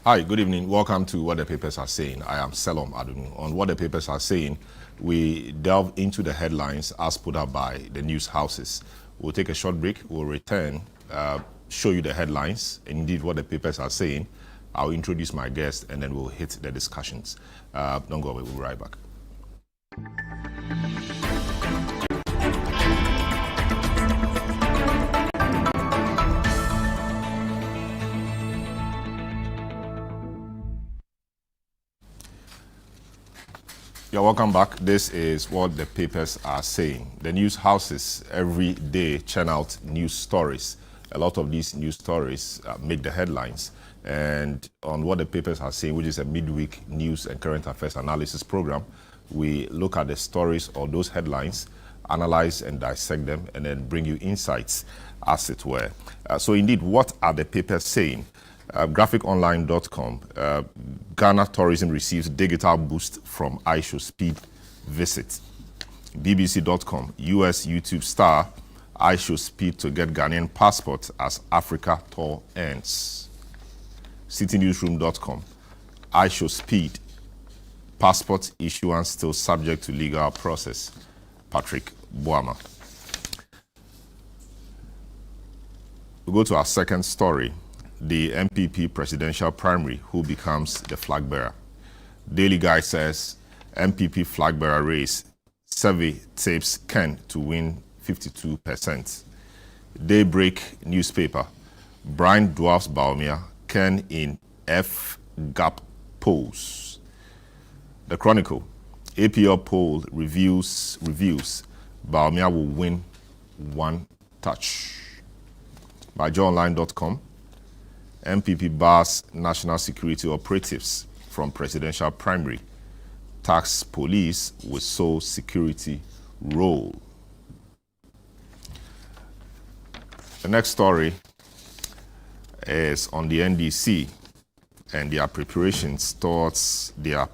Hi, good evening. Welcome to What the Papers Are Saying. I am Selom Adunu. On What the Papers Are Saying, we delve into the headlines as put up by the news houses. We'll take a short break. We'll return, show you the headlines, and indeed what the papers are saying. I'll introduce my guest, and then we'll hit the discussions. Don't go away. We'll be right back. You're welcome back. This is What the Papers Are Saying. The news houses every day churn out news stories. A lot of these news stories make the headlines. And on What the Papers Are Saying, which is a midweek news and current affairs analysis program, we look at the stories or those headlines, analyze and dissect them, and then bring you insights, as it were. So indeed, what are the papers saying? GraphicOnline.com, Ghana tourism receives digital boost from IShowSpeed visit. BBC.com, US YouTube star IShowSpeed to get Ghanaian passport as Africa tour ends. CityNewsroom.com, IShowSpeed passport issuance still subject to legal process. Patrick Boama. We go to our second story. The MPP presidential primary, who becomes the flag bearer. Daily Guide says MPP flag bearer race, survey tips Ken to win 52%. Daybreak newspaper, Brian dwarfs Bawumia, Ken in F gap polls. The Chronicle, APL poll reviews Bawumia will win one touch. By JohnOnline.com, MPP bars national security operatives from presidential primary. Tax police with sole security role. The next story is on the NDC and their preparations towards their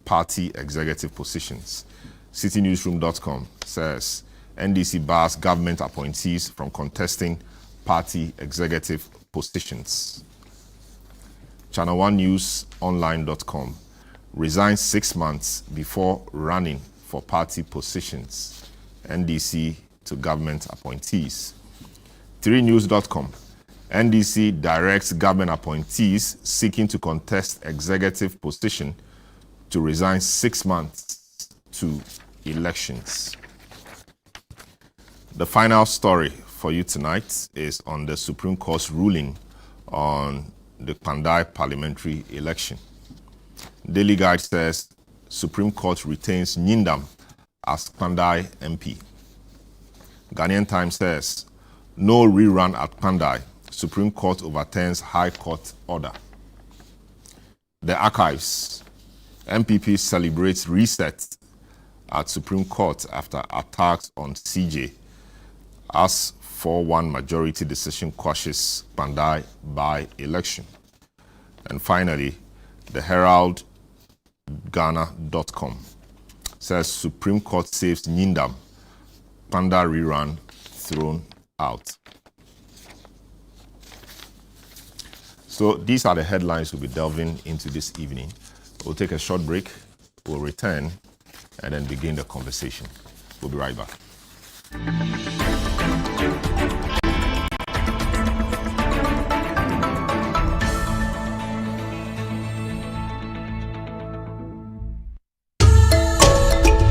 party executive positions. CityNewsroom.com says NDC bars government appointees from contesting party executive positions. Channel 1 News Online.com resigns 6 months before running for party positions. NDC to government appointees. 3News.com, NDC directs government appointees seeking to contest executive position to resign 6 months to elections. The final story for you tonight is on the Supreme Court's ruling on the Pandai parliamentary election. Daily Guide says Supreme Court retains Nyindam as Pandai MP. Ghanaian Times says no rerun at Pandai. Supreme Court overturns High Court order. The Archives, MPP celebrates reset at Supreme Court after attacks on CJ as 4-1 majority decision quashes Pandai by-election. And finally, the Herald Ghana.com says Supreme Court saves Nyindam, Panda rerun thrown out. So these are the headlines we'll be delving into this evening. We'll take a short break, we'll return, and then begin the conversation. We'll be right back.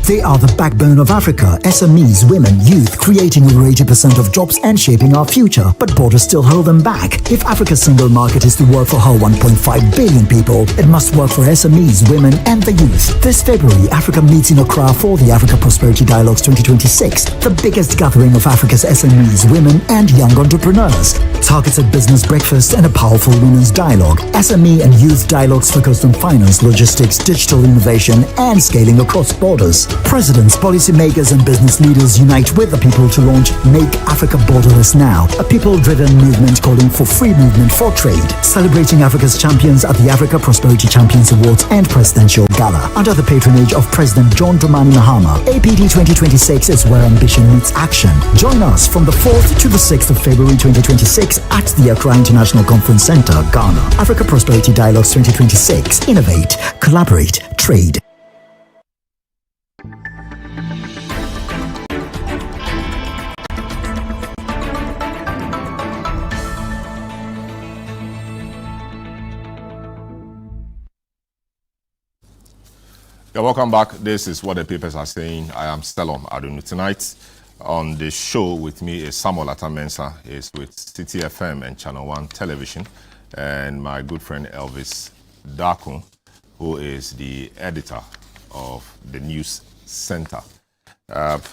They are the backbone of Africa, SMEs, women, youth, creating over 80% of jobs and shaping our future. But borders still hold them back. If Africa's single market is to work for her 1.5 billion people, it must work for SMEs, women, and the youth. This February, Africa meets in Accra for the Africa Prosperity Dialogues 2026, the biggest gathering of Africa's SMEs, women, and young entrepreneurs. Targeted business breakfast and a powerful women's dialogue. SME and youth dialogues focused on finance, logistics, digital innovation, and scaling across borders. Presidents, policymakers, and business leaders unite with the people to launch Make Africa Borderless Now, a people-driven movement calling for free movement for trade, celebrating Africa's champions at the Africa Prosperity Champions Awards and Presidential Gala. Under the patronage of President John Dramani Mahama, APD 2026 is where ambition meets action. Join us from the 4th to the 6th of February 2026 2026 at the Accra International Conference Center, Ghana. Africa Prosperity Dialogues 2026. Innovate, collaborate, trade. Yeah, welcome back. This is What the Papers Are Saying. I am Stelom Adunu. Tonight on the show with me is Samuel Atamensa. He's with City FM and Channel 1 Television. And my good friend Elvis Darko, who is the editor of the News Center.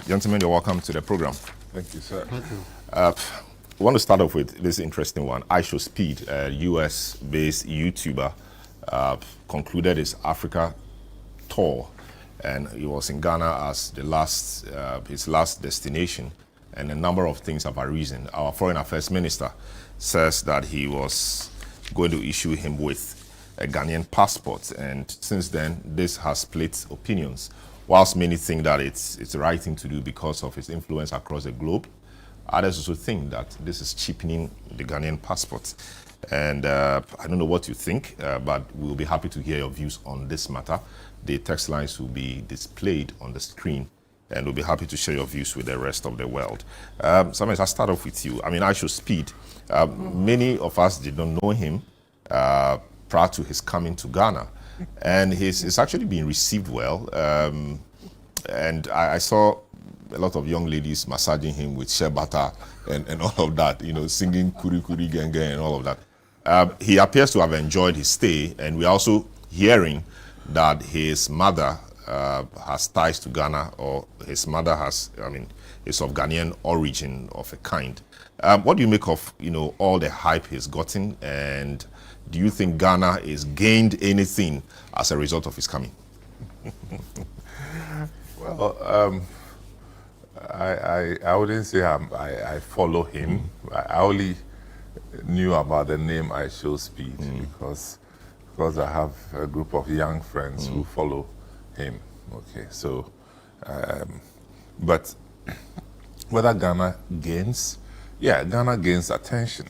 Gentlemen, you're welcome to the program. Thank you, sir. Thank you. I want to start off with this interesting one. IShowSpeed, a US-based YouTuber, concluded his Africa tour, and he was in Ghana as the his last destination, and a number of things have arisen. Our Foreign Affairs Minister says that he was going to issue him with a Ghanaian passport, and since then this has split opinions. Whilst many think that it's the right thing to do because of his influence across the globe, others also think that this is cheapening the Ghanaian passport. And I don't know what you think, but we'll be happy to hear your views on this matter. The text lines will be displayed on the screen, and we'll be happy to share your views with the rest of the world. Samuel, I'll start off with you. I mean, IShowSpeed. Many of us did not know him prior to his coming to Ghana, and he's actually been received well. And I saw a lot of young ladies massaging him with shea butter and all of that, you know, singing Kuri Kuri Genge and all of that. He appears to have enjoyed his stay, and we're also hearing that his mother has ties to Ghana, or his mother is of Ghanaian origin of a kind. What do you make of, all the hype he's gotten, and do you think Ghana has gained anything as a result of his coming? Well, I wouldn't say I follow him. I only knew about the name IShowSpeed because I have a group of young friends who follow him. Okay, so, but whether Ghana gains, Ghana gains attention.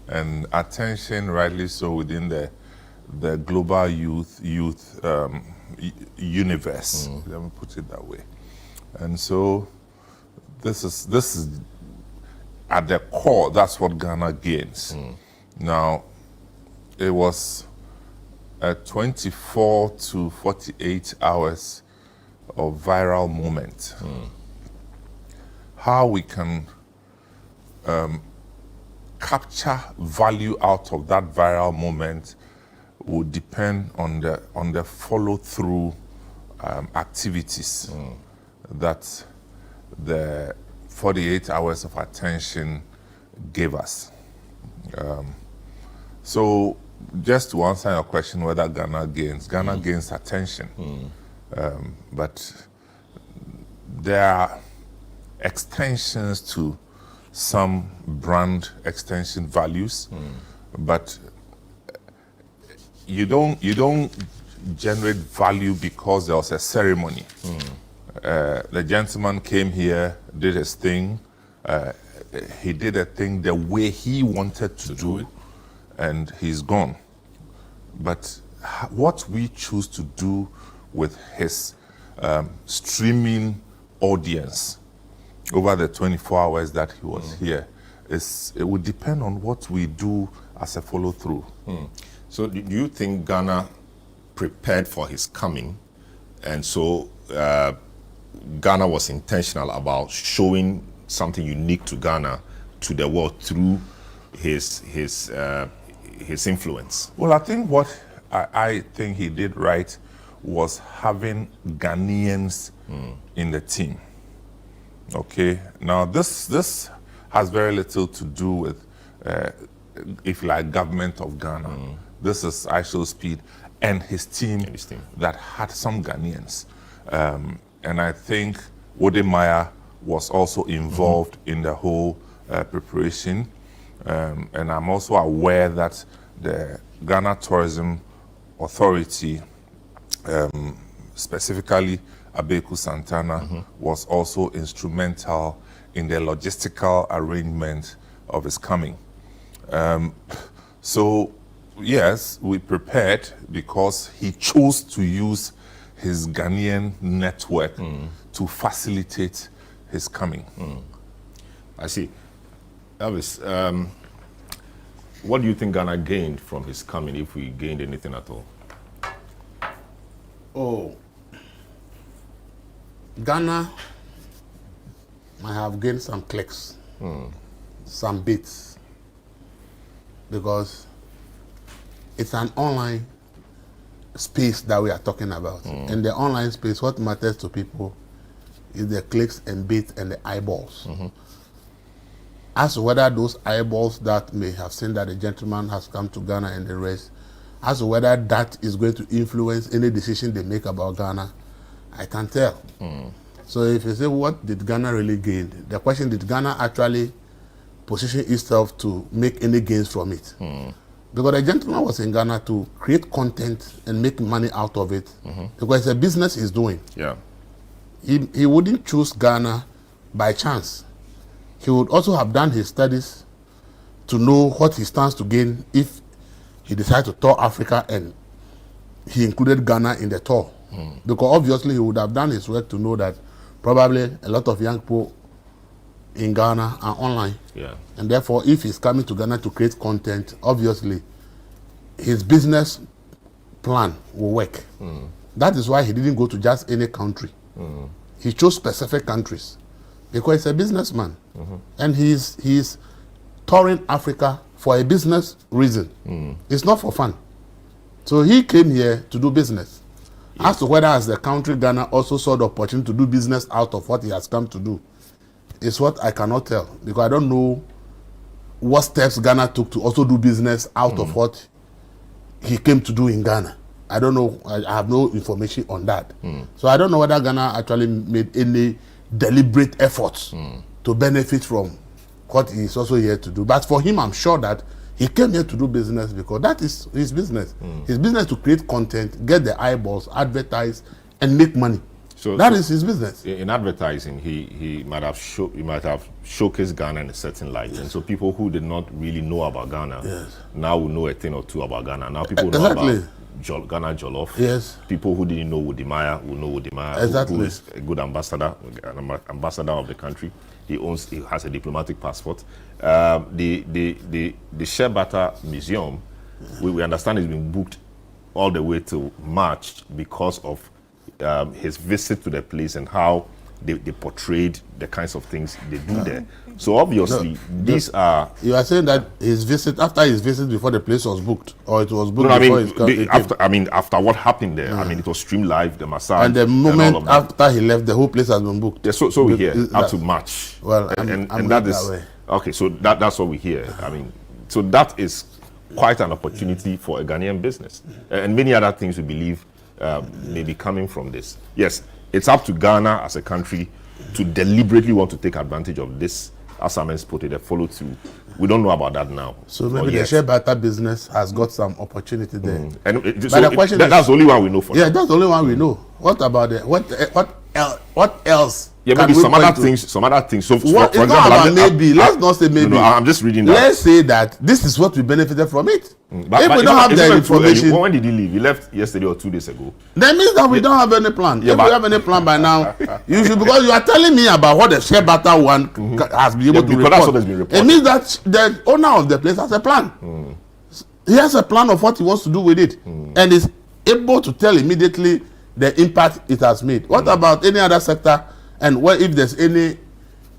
And attention, rightly so, within the global youth universe. Let me put it that way. And so this is at the core, that's what Ghana gains. Now, it was 24 to 48 hours of viral moment. How we can capture value out of that viral moment would depend on the follow-through activities that the 48 hours of attention gave us. So just to answer your question whether Ghana gains attention. But there are extensions to some brand extension values, but you don't generate value because there was a ceremony. The gentleman came here, did his thing. He did a thing the way he wanted to do it, and he's gone. But what we choose to do with his streaming audience over the 24 hours that he was here, it would depend on what we do as a follow-through. So do you think Ghana prepared for his coming, and so Ghana was intentional about showing something unique to Ghana to the world through his influence? Well, I think what I think he did right was having Ghanaians in the team. Okay, now this has very little to do with, if you like, government of Ghana. This is IShowSpeed and his team that had some Ghanaians. And I think Wodemeyer was also involved in the whole preparation. And I'm also aware that the Ghana Tourism Authority, specifically Abeku Santana, was also instrumental in the logistical arrangement of his coming. So, yes, we prepared because he chose to use his Ghanaian network to facilitate his coming. I see. Elvis, what do you think Ghana gained from his coming, if we gained anything at all? Oh, Ghana might have gained some clicks, some bits, because it's an online space that we are talking about. In the online space, what matters to people is the clicks and bits and the eyeballs. As to whether those eyeballs that may have seen that the gentleman has come to Ghana and the rest, as to whether that is going to influence any decision they make about Ghana, I can't tell. So if you say, what did Ghana really gain? The question, did Ghana actually position itself to make any gains from it? Because the gentleman was in Ghana to create content and make money out of it, because it's a business he's doing. Yeah. He wouldn't choose Ghana by chance. He would also have done his studies to know what he stands to gain if he decided to tour Africa and he included Ghana in the tour. Because obviously he would have done his work to know that probably a lot of young people in Ghana are online. Yeah. And therefore, if he's coming to Ghana to create content, obviously his business plan will work. That is why he didn't go to just any country. He chose specific countries because he's a businessman. And he's touring Africa for a business reason. It's not for fun. So he came here to do business. As to whether as the country Ghana also saw the opportunity to do business out of what he has come to do, is what I cannot tell, because I don't know what steps Ghana took to also do business out of what he came to do in Ghana. I don't know. I have no information on that. So I don't know whether Ghana actually made any deliberate efforts to benefit from what he is also here to do. But for him, I'm sure that he came here to do business because that is his business. His business to create content, get the eyeballs, advertise, and make money. So that is his business. In advertising, he might have showcased Ghana in a certain light, and so people who did not really know about Ghana now will know a thing or two about Ghana. Now people know about Ghana Jollof. Yes. People who didn't know Wodimaya will know Wodimaya. Who is a good ambassador, an ambassador of the country. He has a diplomatic passport. The Shea Butter Museum, we understand, has been booked all the way to March because of his visit to the place and how they portrayed the kinds of things they do there. So obviously, these are... You are saying that his visit, after his visit before the place was booked, or it was booked before after what happened there, I mean, it was streamed live, the massage, and the moment after he left, the whole place has been booked. Yeah, so we hear up to March. Well, and that is... Okay, so that's what we hear. I mean, so that is quite an opportunity for a Ghanaian business. And many other things we believe may be coming from this. Yes, it's up to Ghana as a country to deliberately want to take advantage of this, as Amen put it, a follow-through. We don't know about that now. So maybe the shea butter business has got some opportunity there. And the question is, that's the only one we know for. Yeah, that's the only one we know. What about it? What else? Yeah, maybe some other things. So, for example, let's not say maybe. No, I'm just reading that. Let's say that this is what we benefited from it. But if we don't have the information, when did he leave? He left yesterday or 2 days ago. That means that we don't have any plan. If we have any plan by now, you should, because you are telling me about what the shea butter one has been able to report. That's what has been reported. It means that the owner of the place has a plan. He has a plan of what he wants to do with it, and is able to tell immediately the impact it has made. What about any other sector? And if there's any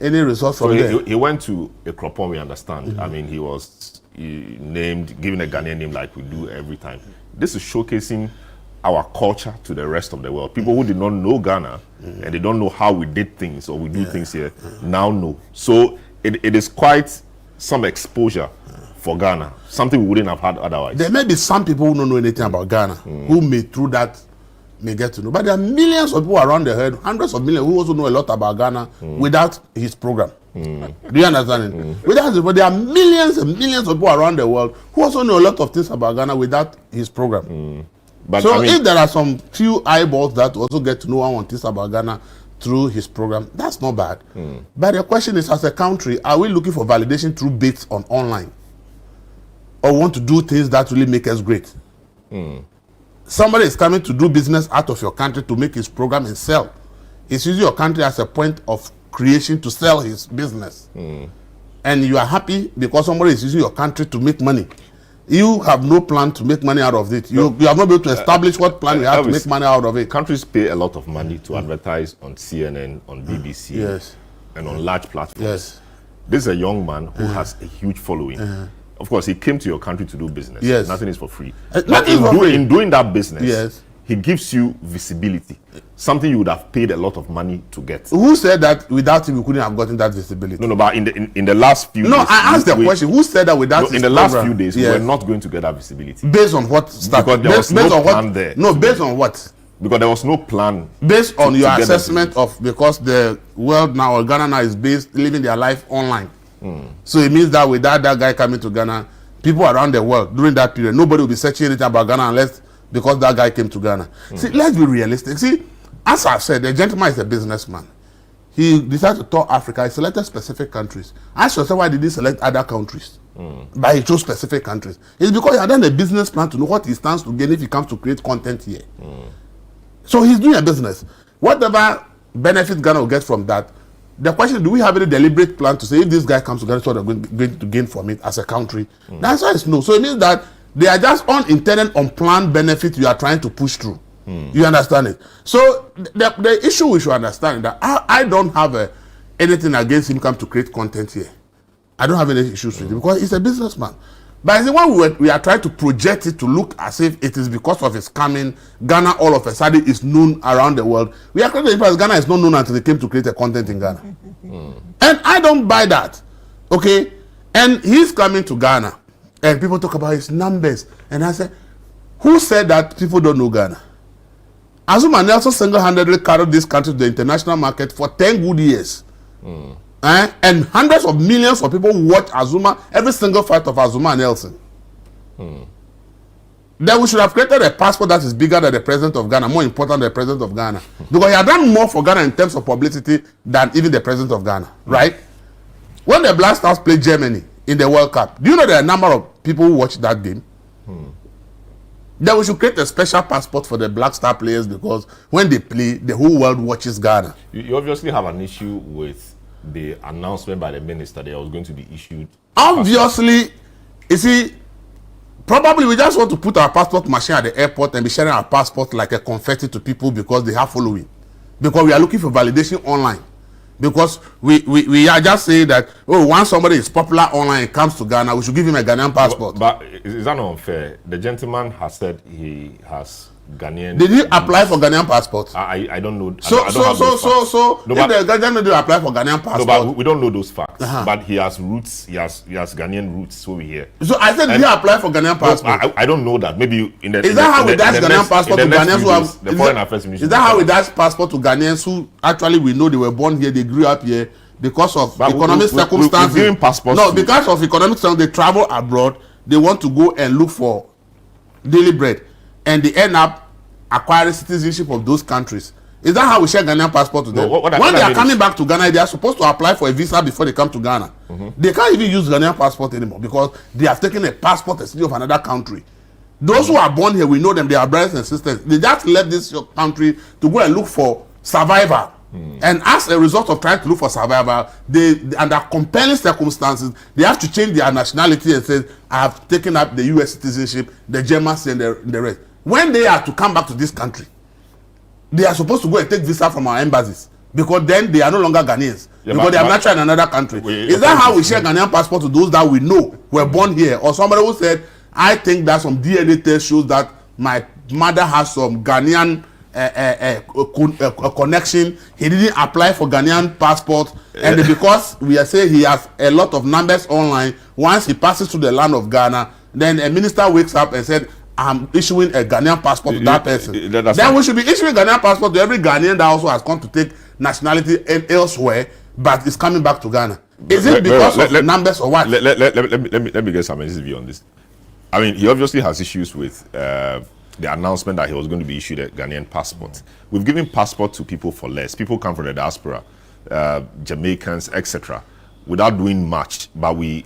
resource from there? He went to a Kropon, we understand. I mean, he was named, given a Ghanaian name like we do every time. This is showcasing our culture to the rest of the world. People who did not know Ghana and they don't know how we did things or we do things here now know. So it is quite some exposure for Ghana, something we wouldn't have had otherwise. There may be some people who don't know anything about Ghana who may, through that, may get to know. But there are millions of people around the world, hundreds of millions, who also know a lot about Ghana without his program. Do you understand it? But there are millions and millions of people around the world who also know a lot of things about Ghana without his program. But so if there are some few eyeballs that also get to know one things about Ghana, through his program. That's not bad. But the question is, as a country, are we looking for validation through bits on online? Or want to do things that really make us great? Somebody is coming to do business out of your country to make his program and sell. He's using your country as a point of creation to sell his business. And you are happy because somebody is using your country to make money. You have no plan to make money out of it. You have not been able to establish what plan you have to make money out of it. Countries pay a lot of money to advertise on CNN, on BBC, Yes. and on large platforms. Yes. This is a young man who has a huge following. Of course, he came to your country to do business. Yes. Nothing is for free. Nothing But is for free. in doing that business, Yes. he gives you visibility, something you would have paid a lot of money to get. Who said that without him we couldn't have gotten that visibility? No, but in the last few No, days... I asked the question. Who said that without No, his in the last program? few days, Yes. we're not going to get that visibility. Based on what? Because there was no plan there. No, based on what? Because there was no plan. Based on your to get that assessment of, because the world now, or Ghana now, is living their life online. So it means that without that guy coming to Ghana, people around the world during that period, nobody will be searching anything about Ghana unless because that guy came to Ghana. See, let's be realistic. See, as I've said, the gentleman is a businessman. He decided to tour Africa. He selected specific countries. Ask yourself, why did he select other countries? But he chose specific countries. It's because he had done a business plan to know what he stands to gain if he comes to create content here. So he's doing a business. Whatever benefit Ghana will get from that, the question is, do we have any deliberate plan to say if this guy comes to Ghana, what they're going to gain from it as a country? The answer is no. So it means that they are just unintended, unplanned benefits you are trying to push through. You understand it? So the issue we should understand is that I don't have anything against him come to create content here. I don't have any issues with it because he's a businessman. But I think when we are trying to project it to look as if it is because of his coming, Ghana all of a sudden is known around the world. We are creating because Ghana is not known until they came to create a content in Ghana. And I don't buy that. Okay? And he's coming to Ghana. And people talk about his numbers. And I say, who said that people don't know Ghana? Azuma Nelson single-handedly carried this country to the international market for 10 good years. And hundreds of millions of people watch Azuma, every single fight of Azuma Nelson. Then we should have created a passport that is bigger than the president of Ghana, more important than the president of Ghana. Because he had done more for Ghana in terms of publicity than even the president of Ghana, right? When the Black Stars played Germany in the World Cup, do you know the number of people who watched that game? Then we should create a special passport for the Black Star players because when they play, the whole world watches Ghana. You obviously have an issue with the announcement by the minister that it was going to be issued. Obviously, you see, probably we just want to put our passport machine at the airport and be sharing our passport like a confetti to people because they have following. Because we are looking for validation online. Because we are just saying that, oh, once somebody is popular online and comes to Ghana, we should give him a Ghanaian passport. But is that not unfair? The gentleman has said he has Ghanaian. Did he apply for Ghanaian passport? I don't know. So I don't have those facts. No, if the Ghanaian did apply for Ghanaian passport. No, but we don't know those facts. But he has roots. He has Ghanaian roots. So we hear. So I said, did he apply for Ghanaian passport? No, I don't know that. Maybe in the. Is that how we dash Ghanaian passport to Ghanaians who have? The Foreign Affairs Ministry. Is that how we dash passport to Ghanaians who actually we know they were born here, they grew up here because of economic circumstances? Giving passports. No, because of economic circumstances, they travel abroad. They want to go and look for daily bread, and they end up acquiring citizenship of those countries. Is that how we share Ghanaian passport to them? When they are coming back to Ghana, they are supposed to apply for a visa before they come to Ghana. They can't even use Ghanaian passport anymore because they have taken a passport of another country. Those who are born here, we know them, they are brothers and sisters. They just left this country to go and look for survival. And as a result of trying to look for survival, they under compelling circumstances, they have to change their nationality and say, I have taken up the US citizenship, the Germans and the rest. When they are to come back to this country, they are supposed to go and take visa from our embassies because then they are no longer Ghanaians because they are natural in another country. Is that how we share Ghanaian passport to those that we know were born here? Or somebody who said, I think that some DNA test shows that my mother has some Ghanaian connection. He didn't apply for Ghanaian passport, and because we are saying he has a lot of numbers online, once he passes through the land of Ghana, then a minister wakes up and said, I'm issuing a Ghanaian passport to that person. Then we should be issuing Ghanaian passport to every Ghanaian that also has come to take nationality elsewhere, but is coming back to Ghana. Is it because of numbers or what? Let me get some view on this. I mean, he obviously has issues with the announcement that he was going to be issued a Ghanaian passport. We've given passport to people for less. People come from the diaspora, Jamaicans, etc., without doing much, but we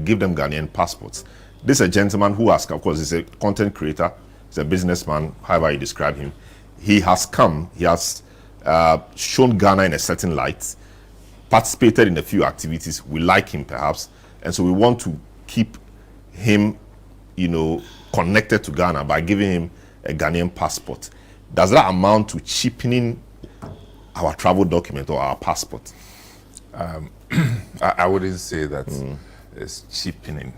give them Ghanaian passports. This is a gentleman who has, of course, he's a content creator, he's a businessman, however you describe him. He has come, he has shown Ghana in a certain light, participated in a few activities. We like him, perhaps, and so we want to keep him, connected to Ghana by giving him a Ghanaian passport. Does that amount to cheapening our travel document or our passport? I wouldn't say that it's cheapening,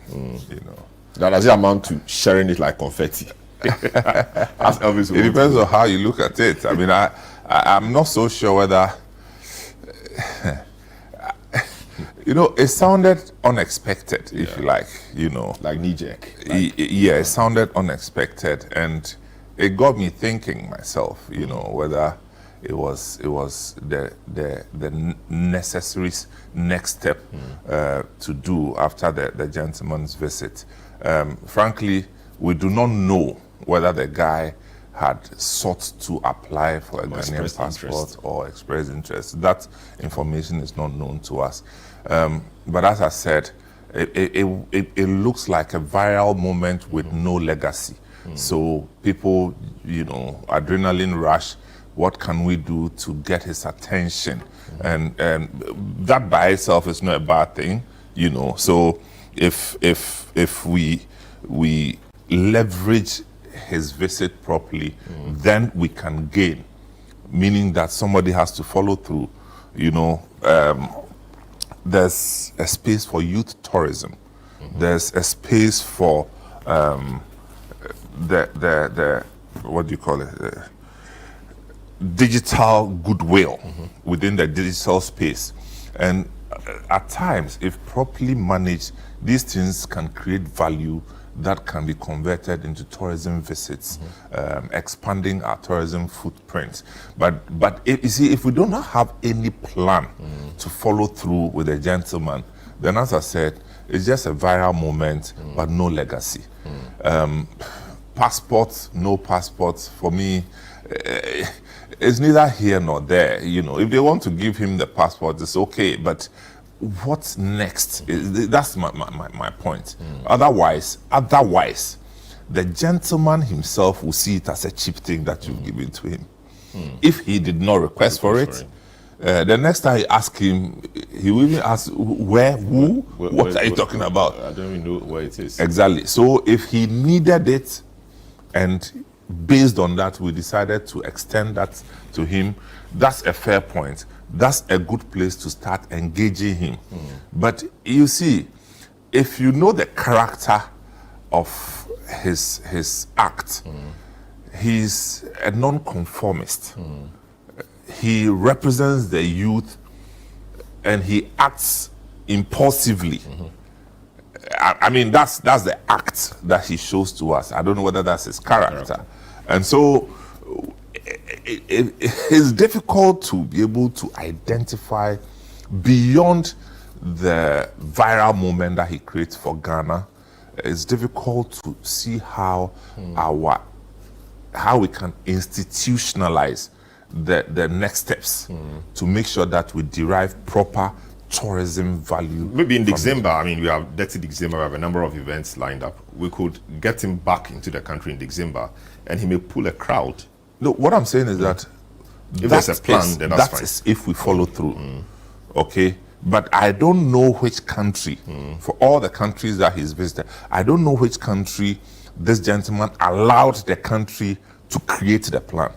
Does it amount to sharing it like confetti? As Elvis It depends on how you look at it. I mean, I'm not so sure whether, it sounded unexpected, if you like, like knee-jerk. Yeah, it sounded unexpected, and it got me thinking myself, whether it was the necessary next step to do after the gentleman's visit. Frankly, we do not know whether the guy had sought to apply for a Ghanaian passport or express interest. That information is not known to us. But as I said, it looks like a viral moment with no legacy. So people, adrenaline rush. What can we do to get his attention? And that by itself is not a bad thing, So if we leverage his visit properly, then we can gain. Meaning that somebody has to follow through. There's a space for youth tourism. There's a space for the what do you call it? Digital goodwill within the digital space. And at times, if properly managed, these things can create value that can be converted into tourism visits, expanding our tourism footprint. But if we do not have any plan to follow through with a gentleman, then as I said, it's just a viral moment, but no legacy. Passports, no passports, for me, it's neither here nor there. If they want to give him the passport, it's okay, but what's next? That's my point. Otherwise, the gentleman himself will see it as a cheap thing that you've given to him. If he did not request for it, the next time you ask him, he will even ask, where, who, what are you talking about? I don't even know where it is. Exactly. So if he needed it, and based on that, we decided to extend that to him, that's a fair point. That's a good place to start engaging him. But you see, if you know the character of his act, he's a non-conformist. He represents the youth and he acts impulsively. I mean, that's the act that he shows to us. I don't know whether that's his character. And so it's difficult to be able to identify beyond the viral moment that he creates for Ghana. It's difficult to see how we can institutionalize the next steps to make sure that we derive proper tourism value. Maybe in December, we have Dirty December, we have a number of events lined up. We could get him back into the country in December and he may pull a crowd. No, what I'm saying is that if there's a plan, then that's fine. That is if we follow through. Okay? But I don't know which country, for all the countries that he's visited, I don't know which country this gentleman allowed the country to create the plan.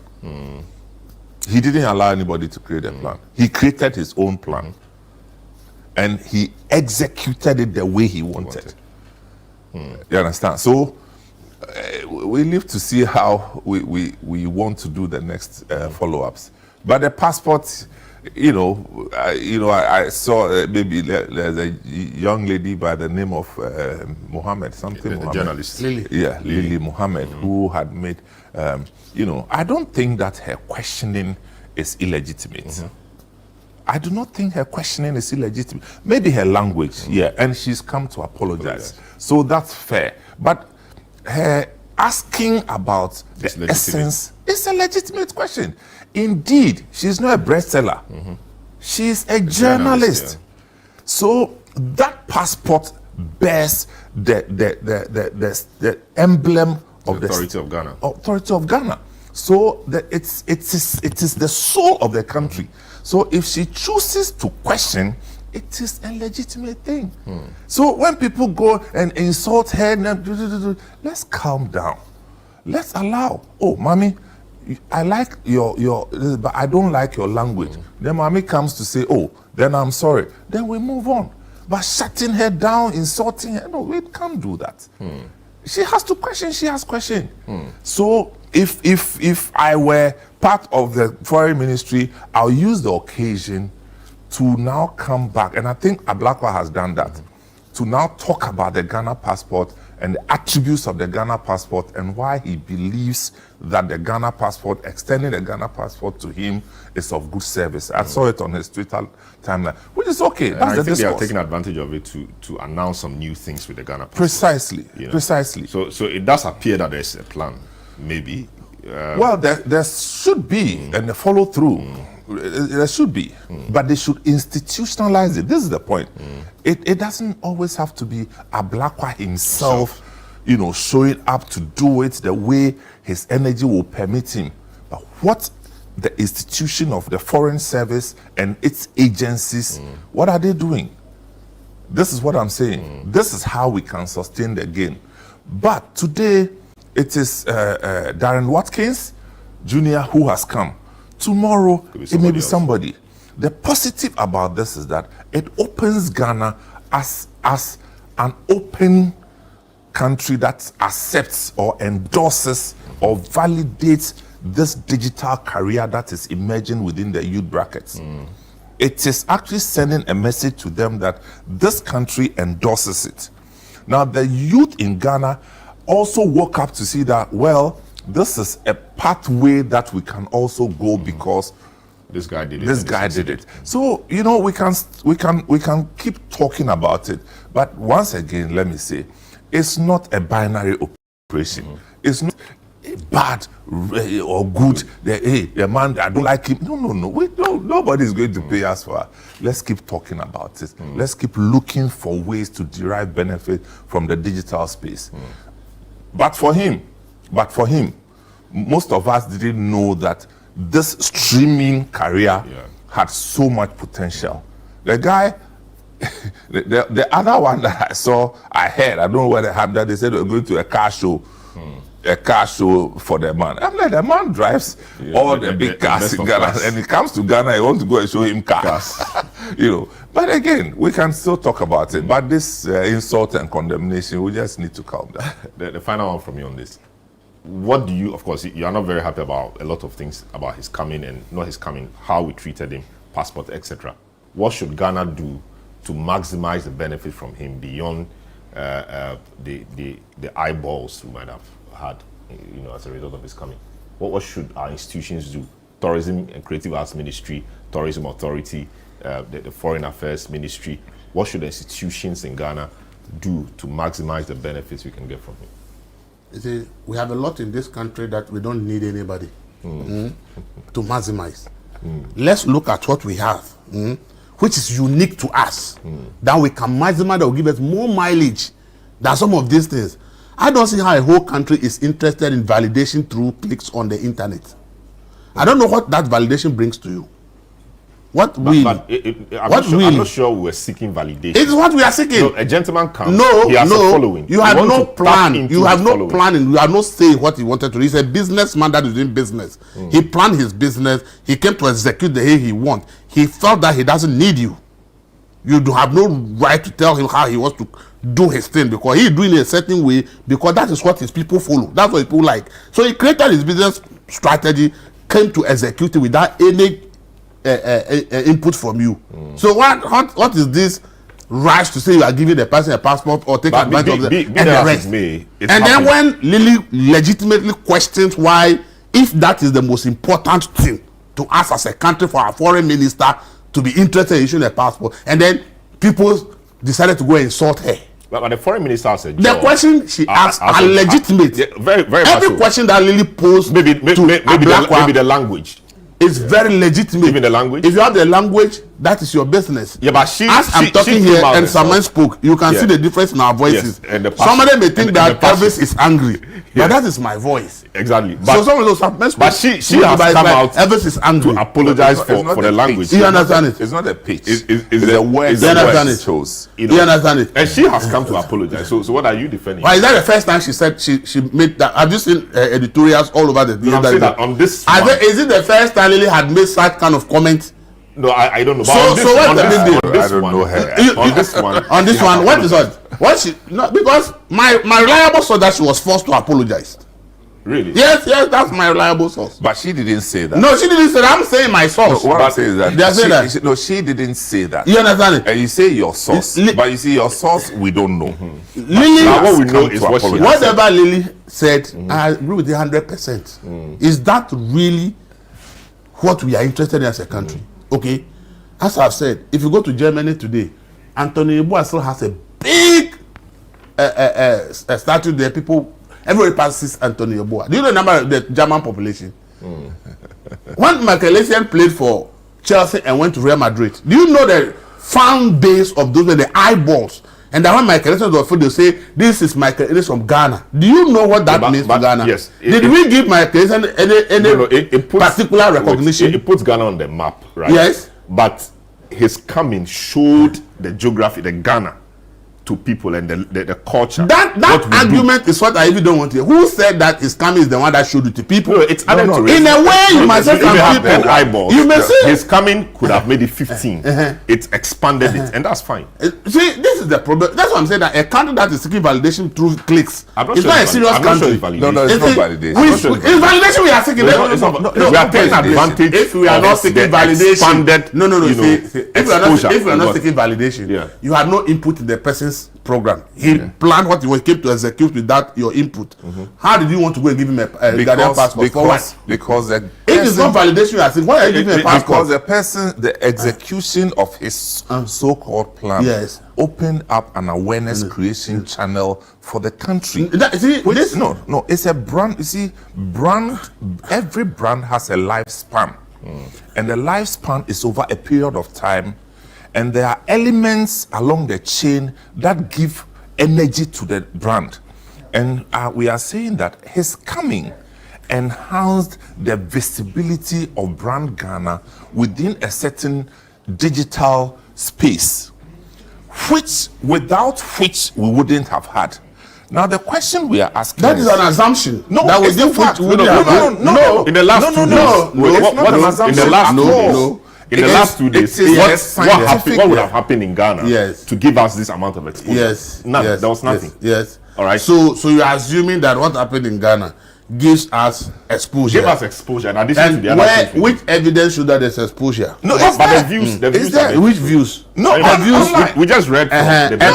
He didn't allow anybody to create a plan. He created his own plan. And he executed it the way he wanted. You understand? So we live to see how we want to do the next follow-ups. But the passport, I saw maybe there's a young lady by the name of Mohammed, The journalist. Lily. Yeah, Lily Mohammed, who had made, I don't think that her questioning is illegitimate. I do not think her questioning is illegitimate. Maybe her language, and she's come to apologize. So that's fair. But her asking about the legitimate. essence is a legitimate question. Indeed, she's not a bestseller. She's a journalist. So that passport bears the emblem of the authority of Ghana. Authority of Ghana. So it is the soul of the country. So if she chooses to question, it is a legitimate thing. So when people go and insult her, let's calm down. Let's allow. Oh, mommy, I like your, but I don't like your language. Then mommy comes to say, oh, then I'm sorry. Then we move on. But shutting her down, insulting her, no, we can't do that. She has to question. She has questioned. So if I were part of the foreign ministry, I'll use the occasion to now come back, and I think Ablakwa has done that, to now talk about the Ghana passport and the attributes of the Ghana passport and why he believes that the Ghana passport, extending the Ghana passport to him, is of good service. I saw it on his Twitter timeline, which is okay. And That's I the think they are discourse. taking advantage of it to announce some new things with the Ghana passport. Precisely, You know. precisely. So it does appear that there's a plan, maybe. Well, there should be, and the follow through. There should be, but they should institutionalize it. This is the point. It doesn't always have to be Ablakwa himself, you know, showing up to do it the way his energy will permit him. But what the institution of the Foreign Service and its agencies, what are they doing? This is what I'm saying. This is how we can sustain the game. But today, it is Darren Watkins Jr. who has come. Tomorrow, it may be somebody. The positive about this is that it opens Ghana as an open country that accepts or endorses or validates this digital career that is emerging within the youth brackets. It is actually sending a message to them that this country endorses it. Now, the youth in Ghana also woke up to see that, well, this is a pathway that we can also go because This guy did it. this guy did it. So, you know, we can keep talking about it. But once again, let me say, it's not a binary operation. It's not bad or good. The man, I don't like him. No. Nobody is going to pay us for it. Let's keep talking about it. Let's keep looking for ways to derive benefit from the digital space. But for him, most of us didn't know that this streaming career had so much potential. The guy, the other one that I heard, I don't know whether they have that, they said they were going to a car show. A car show for the man. I'm like, the man drives all the big cars in Ghana, and he comes to Ghana, he wants to go and show him cars. You know, but again, we can still talk about it. But this insult and condemnation, we just need to calm down. The final one from you on this. What do you, of course, you are not very happy about a lot of things about his coming and not his coming, how we treated him, passport, etc. What should Ghana do to maximize the benefit from him beyond the eyeballs we might have had, you know, as a result of his coming? What should our institutions do? Tourism and Creative Arts Ministry, Tourism Authority, the Foreign Affairs Ministry. What should the institutions in Ghana do to maximize the benefits we can get from him? You see, we have a lot in this country that we don't need anybody to maximize. Let's look at what we have, which is unique to us, that we can maximize, that will give us more mileage than some of these things. I don't see how a whole country is interested in validation through clicks on the internet. I don't know what that validation brings to you. What really? I'm not sure we were seeking validation. It's what we are seeking. So a gentleman comes. No, he has a following. You have want no to tap plan. into You have his no following. planning. You are not saying what he wanted to do. He's a businessman that is doing business. He planned his business. He came to execute the way he wants. He felt that he doesn't need you. You do have no right to tell him how he wants to do his thing, because he's doing it a certain way, because that is what his people follow. That's what people like. So he created his business strategy, came to execute it without any input from you. So what is this rush to say you are giving the person a passport or take advantage of the rest? And then when Lily legitimately questions why, if that is the most important thing to us as a country for our foreign minister to be interested in issuing a passport, and then people decided to go and insult her. But the foreign minister has a job. The question she asked are legitimate. Very, very Every much question that Lily posed maybe to the language. It's very legitimate. Even the language. If you have the language, that is your business. Yeah, but I'm talking here and someone spoke, you can see the difference in our voices. Yes, and somebody may think that Elvis is angry, but that is my voice. Exactly. But, so someone spoke, but she has come out Elvis is angry to apologize for the language. You understand it? It's not a pitch. It's the word. You understand it? Shows. You understand it? And she has come to apologize. So what are you defending? Why is that the first time she said she made that? Have you seen editorials all over the I'm saying that on this. Is it the first time Lily had made such kind of comment? No, I don't know. So what's the big deal? I don't know her. On this one. On this one, what is what? What she? No, because my reliable source that she was forced to apologize. Really? Yes, that's my reliable source. But she didn't say that. No, she didn't say that. I'm saying my source. No, what I'm saying is that they are saying that. No, she didn't say that. You understand it? And you say your source, but you see your source, we don't know. Lily, now what we know is what she whatever Lily said. I agree with 100%. Is that really what we are interested in as a country? Okay, as I've said, if you go to Germany today, Anthony Yeboah still has a big statue there. Everybody passes Anthony Yeboah. Do you know the number of the German population? When Michael Essien played for Chelsea and went to Real Madrid, do you know the fan base of those with the eyeballs? And that when Michael Essien was they say this is Michael Essien from Ghana. Do you know what that means for Ghana? Yes. Did we give Michael Essien any particular recognition? It puts Ghana on the map, right? Yes. But his coming showed the geography, the Ghana, to people and the culture. That argument is what I even don't want to hear. Who said that his coming is the one that showed it to people? No, it's added to in a way, you might say have people. 10 eyeballs. You may say his coming could have made it 15. It expanded it, and that's fine. See, this is the problem. That's what I'm saying. That a country that is seeking validation through clicks, it's not a serious country. No, it's not validation. It's validation we are seeking. We are taking advantage. If we are not seeking validation, no. If we are not seeking validation, you had no input in the person's program. He planned what he came to execute without your input. How did you want to go and give him a Ghanaian passport? Because if it's not validation, you are saying, why are you giving a passport? Because the execution of his so-called plan opened up an awareness creation channel for the country. It's a brand. You see, every brand has a lifespan, and the lifespan is over a period of time. And there are elements along the chain that give energy to the brand. And we are saying that his coming enhanced the visibility of brand Ghana within a certain digital space, without which we wouldn't have had. Now the question we are asking that is an assumption. No, that it's not fact. No. In the last 2 days, in the last 2 days, what would have happened in Ghana to give us this amount of exposure? None. There was nothing. Yes. All right. So you are assuming that what happened in Ghana gives us exposure. Give us exposure in addition to the other things. Which evidence should that there's exposure? No, but the views. Which views? No, the views. We just read from the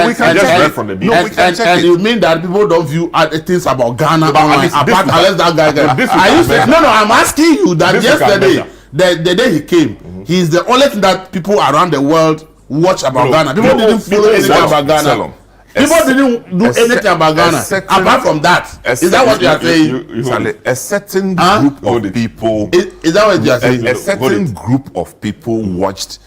we can just read from the beginning. And you mean that people don't view things about Ghana online apart unless that guy? Are you saying? No. I'm asking you that yesterday. The day he came, he's the only thing that people around the world watch about Ghana. People didn't follow anything about Ghana. People didn't do anything about Ghana. Apart from that, is that what you are saying? A certain group of people. Is that what you are saying? A certain group of people watched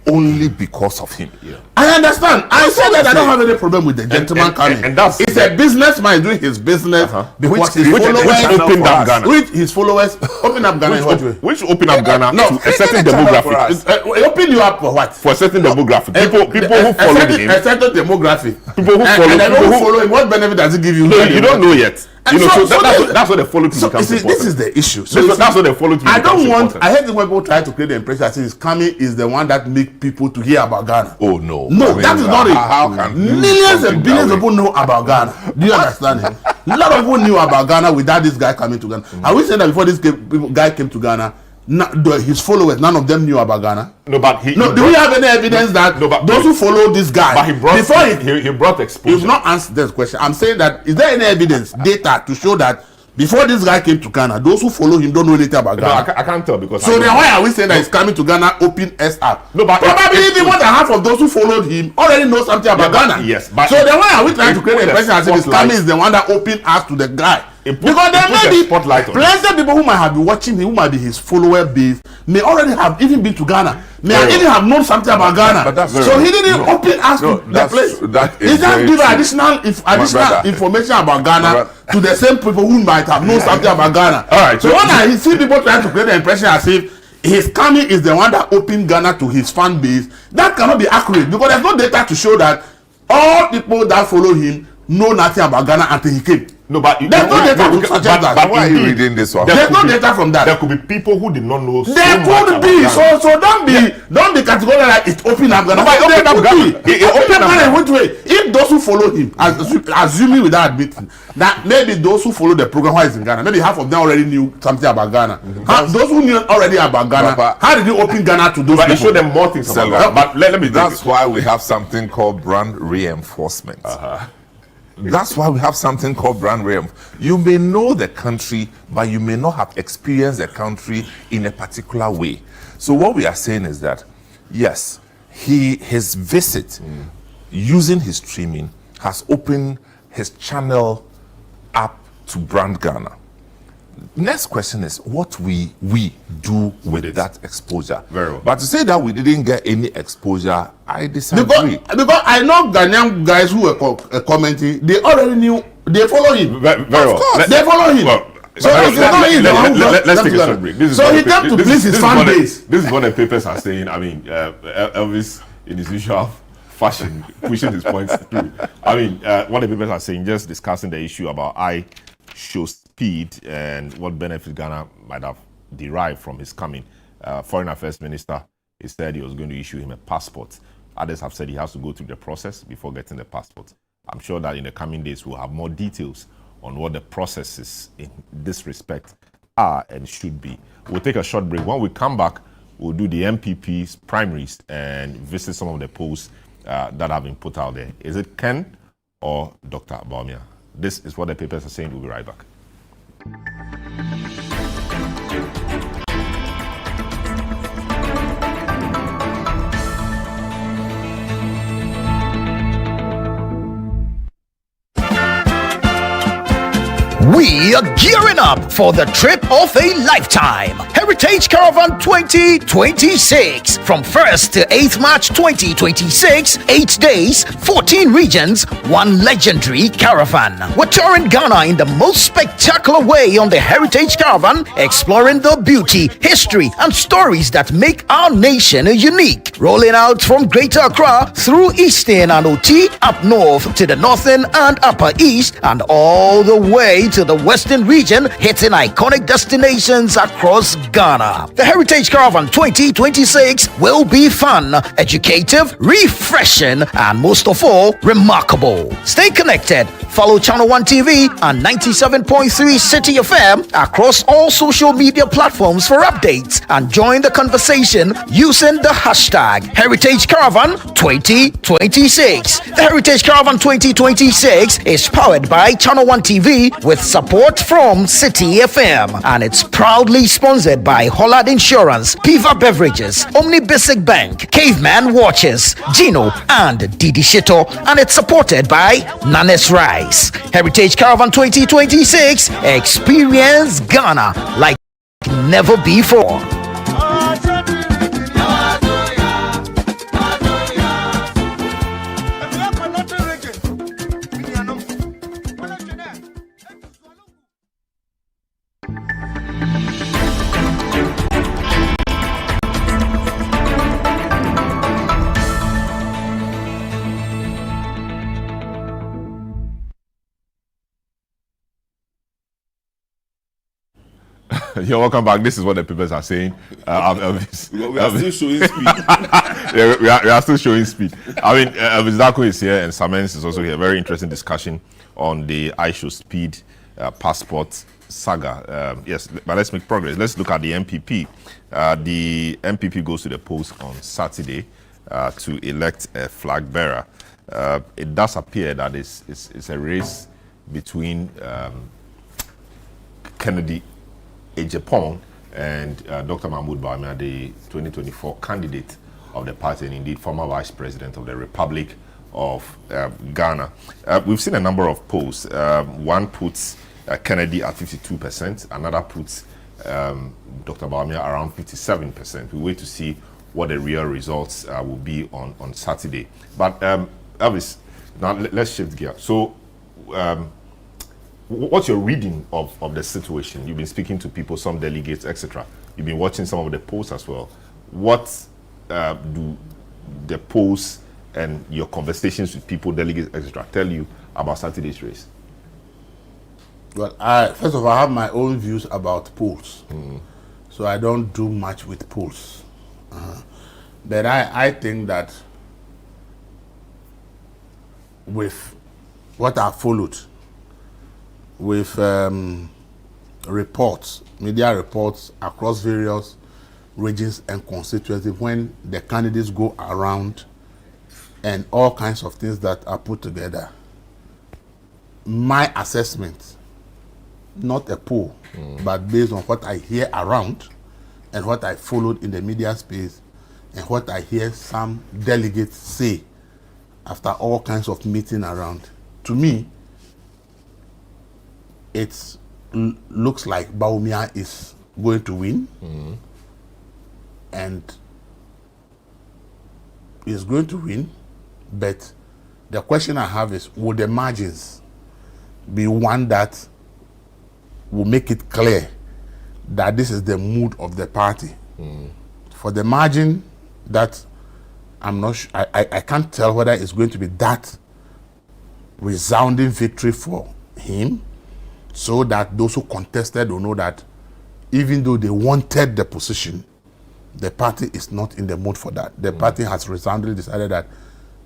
only because of him. I understand. I said that I don't have any problem with the gentleman coming. And that's it's a businessman doing his business because his followers opened up Ghana. Which his followers open up Ghana in what way? Which open up Ghana to a certain demographic. Open you up for what? For a certain demographic. People who follow him. A certain demographic. People who follow. And I know who follow him. What benefit does it give you? No, you don't know yet. And that's what they follow to become important. This is the issue. That's what they follow to. I hate when people try to create the impression that his coming is the one that make people to hear about Ghana. Oh no. That is not it. How can millions and billions of people know about Ghana? Do you understand him? A lot of people knew about Ghana without this guy coming to Ghana. Are we saying that before this guy came to Ghana, his followers, none of them knew about Ghana? No, but do we have any evidence that those who follow this guy? But he brought exposure. You've not answered this question. I'm saying that is there any evidence, data to show that Before this guy came to Ghana, those who follow him don't know anything about No, Ghana. I can't tell because. So then why are we saying that he's coming to Ghana open S app? No, but probably even more than half of those who followed him already know something about Ghana. Yes, but so then why are we trying to create the impression as if his spotlight- coming is the one that opened us to the guy? Because there it puts may a be spotlight on plenty of people who might have been watching him, who might be his follower base, may already have even been to Ghana, may even have known something about Ghana. but that's So he didn't open us to the place. That He is just very give true. additional brother. information about Ghana to the same people who might have known something about Ghana. All right, So when I see people trying to create the impression as if his coming is the one that opened Ghana to his fan base, that cannot be accurate because there's no data to show that all people that follow him know nothing about Ghana until he came. No, but There's no data to suggest that. But why are you reading this one? There's no data from that. There could be people who did not know. There so much could about be. Ghana. So don't be categorical like it opened up Ghana. No, but it There opened up could Ghana. be. It It opened opened up Ghana in Ghana. which way? If those who follow him, assuming without admitting that maybe those who follow the program who is in Ghana, maybe half of them already knew something about Ghana. Those who knew already about Ghana, But- how did he open Ghana to those But it people? showed them more things about Selo. Ghana. But let me. That's why we have something called brand reinforcement. That's why we have something called brand reinforcement. You may know the country, but you may not have experienced the country in a particular way. So what we are saying is that, yes, his visit using his streaming has opened his channel up to brand Ghana. Next question is what we do with that exposure. Very well. But to say that we didn't get any exposure, I disagree. Because I know Ghanaian guys who were commenting, they already knew, they follow him. Very well. They follow him. Well, So it's not him, the one who let's got take a them short break. together. So he came to please his fan base. This is what the papers are saying. I mean, Elvis, in his usual fashion, pushing his points through. I mean, what the papers are saying, just discussing the issue about IShowSpeed and what benefit Ghana might have derived from his coming. Foreign Affairs Minister, he said he was going to issue him a passport. Others have said he has to go through the process before getting the passport. I'm sure that in the coming days we'll have more details on what the processes in this respect are and should be. We'll take a short break. When we come back, we'll do the MPP's primaries and visit some of the polls that have been put out there. Is it Ken or Dr. Bawumia? This is what the papers are saying. We'll be right back. We are gearing up for the trip of a lifetime. Heritage Caravan 2026. From 1st to 8th March 2026, 8 days, 14 regions, one legendary caravan. We're touring Ghana in the most spectacular way on the Heritage Caravan, exploring the beauty, history, and stories that make our nation unique. Rolling out from Greater Accra through Eastern and OT, up north to the Northern and Upper East, and all the way to the Western region, hitting iconic destinations across Ghana. The Heritage Caravan 2026 will be fun, educative, refreshing, and most of all, remarkable. Stay connected. Follow Channel 1 TV and 97.3 City FM across all social media platforms for updates and join the conversation using the hashtag Heritage Caravan 2026. The Heritage Caravan 2026 is powered by Channel 1 TV with support from City FM, and it's proudly sponsored by Hollard Insurance, Piva Beverages, Omni Basic Bank, Caveman Watches, Gino, and Didi Shito, and it's supported by Nanes Rice. Heritage Caravan 2026, experience Ghana like never before. You're welcome back. This is what the papers are saying. Elvis, We are still showing speed. yeah, we are still showing speed. I mean, Elvis Darko is here and Samens is also here. Very interesting discussion on the IShowSpeed passport saga. Yes, but let's make progress. Let's look at the MPP. The MPP goes to the polls on Saturday to elect a flag bearer. It does appear that it's a race between Kennedy Ejapong and Dr. Mahmoud Bawumia, the 2024 candidate of the party and indeed former vice president of the Republic of Ghana. We've seen a number of polls. One puts Kennedy at 52%, another puts Dr. Bawumia around 57%. We wait to see what the real results will be on Saturday. But Elvis, now let's shift gear. So what's your reading of the situation? You've been speaking to people, some delegates, etc. You've been watching some of the polls as well. What do the polls and your conversations with people, delegates, etc., tell you about Saturday's race? Well, first of all, I have my own views about polls. So I don't do much with polls. But I think that with what I followed, with reports, media reports across various regions and constituencies, when the candidates go around and all kinds of things that are put together, my assessment, not a poll, but based on what I hear around and what I followed in the media space and what I hear some delegates say after all kinds of meeting around, to me, it looks like Bawumia is going to win, and is going to win. But the question I have is, will the margins be one that will make it clear that this is the mood of the party? For the margin that I'm not sure, I can't tell whether it's going to be that resounding victory for him, so that those who contested will know that even though they wanted the position, the party is not in the mood for that. The party has resoundingly decided that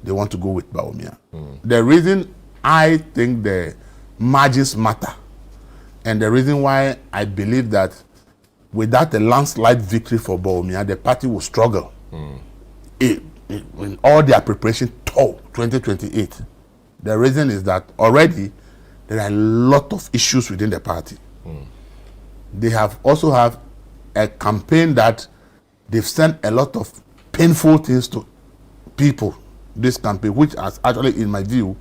they want to go with Bawumia. The reason I think the margins matter, and the reason why I believe that without a landslide victory for Bawumia, the party will struggle in all their preparation to 2028. The reason is that already there are a lot of issues within the party. They have also have a campaign that they've sent a lot of painful things to people, this campaign, which has actually, in my view,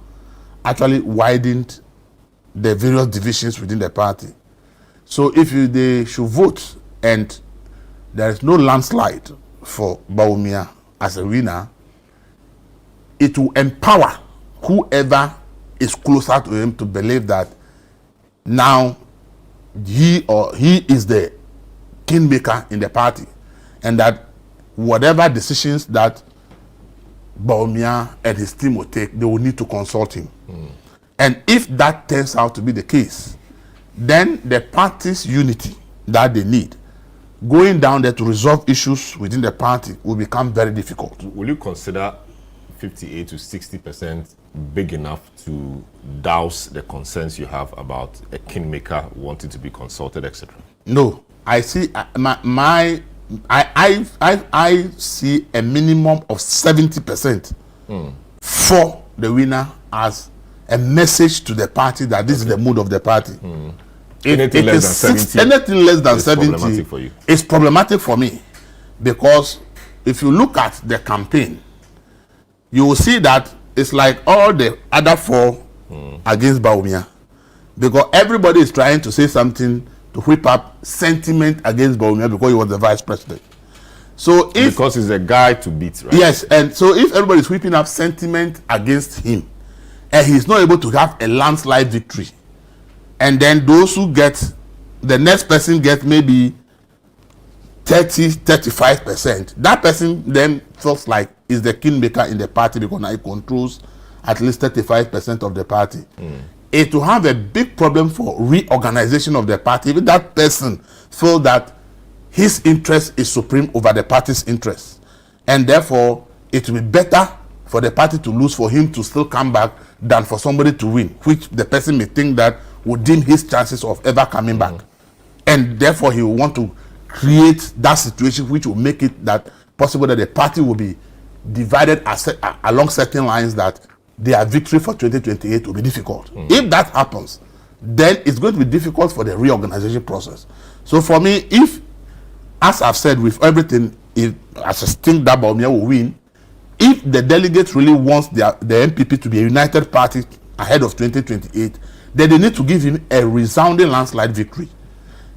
actually widened the various divisions within the party. So if they should vote and there is no landslide for Bawumia as a winner, it will empower whoever is closer to him to believe that now he is the kingmaker in the party, and that whatever decisions that Bawumia and his team will take, they will need to consult him. And if that turns out to be the case, then the party's unity that they need, going down there to resolve issues within the party, will become very difficult. Will you consider 58 to 60% big enough to douse the concerns you have about a kingmaker wanting to be consulted, etc.? No, I see I see a minimum of 70% for the winner as a message to the party that this is the mood of the party. Anything less than 70 anything less than 70 problematic for you. Is problematic for me, because if you look at the campaign, you will see that it's like all the other four against Bawumia, because everybody is trying to say something to whip up sentiment against Bawumia because he was the vice president. So if, because he's a guy to beat, right? Yes, and so if everybody is whipping up sentiment against him and he's not able to have a landslide victory, and then those who get, the next person gets maybe 35%, that person then feels like is the kingmaker in the party because now he controls at least 35% of the party. It will have a big problem for reorganization of the party if that person feels that his interest is supreme over the party's interest, and therefore it will be better for the party to lose for him to still come back than for somebody to win, which the person may think that would dim his chances of ever coming back, and therefore he will want to create that situation which will make it that possible that the party will be divided along certain lines, that their victory for 2028 will be difficult. If that happens, then it's going to be difficult for the reorganization process. So for me, if, as I've said with everything, if as a stink that Bawumia will win, if the delegates really wants the MPP to be a united party ahead of 2028, then they need to give him a resounding landslide victory.